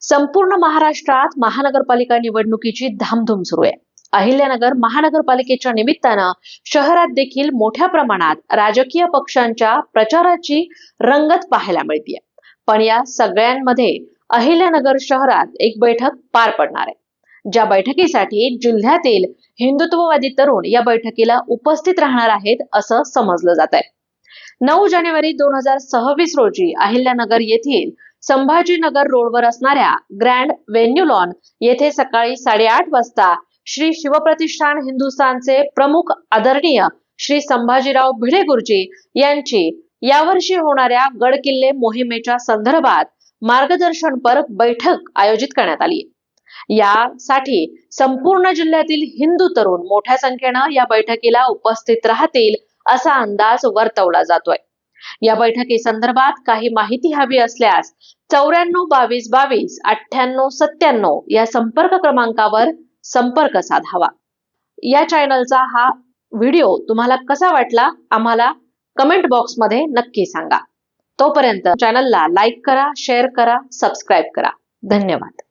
संपूर्ण महाराष्ट्रात महानगरपालिका निवडणुकीची धामधूम सुरू आहे। अहिल्यानगर महानगरपालिकेच्या निमित्तानं शहरात देखील मोठ्या प्रमाणात राजकीय पक्षांच्या प्रचाराची रंगत पाहायला मिळते। पण या सगळ्यांमध्ये अहिल्यानगर शहरात एक बैठक पार पडणार आहे, ज्या बैठकीसाठी जिल्ह्यातील हिंदुत्ववादी तरुण या बैठकीला उपस्थित राहणार आहेत असं समजलं जात आहे। 9 जानेवारी 2026 रोजी अहिल्यानगर येथील संभाजीनगर रोडवर असणाऱ्या ग्रँड व्हेन्यू लॉन येथे सकाळी 8:30 वाजता श्री शिवप्रतिष्ठान हिंदुस्थानचे प्रमुख आदरणीय श्री संभाजीराव भिडे गुरुजी यांची यावर्षी होणाऱ्या गडकिल्ले मोहिमेच्या संदर्भात मार्गदर्शनपर बैठक आयोजित करण्यात आली। यासाठी संपूर्ण जिल्ह्यातील हिंदू तरुण मोठ्या संख्येनं या बैठकीला उपस्थित राहतील असा अंदाज वर्तवला जातोय। या बैठकी संदर्भात काही माहिती हवी असल्यास 94 22 22 98 97 या संपर्क क्रमांकावर संपर्क साधावा। या चॅनलचा हा व्हिडिओ तुम्हाला कसा वाटला आम्हाला कमेंट बॉक्स मध्ये नक्की सांगा। तोपर्यंत चॅनलला लाईक करा, शेअर करा, सबस्क्राईब करा। धन्यवाद।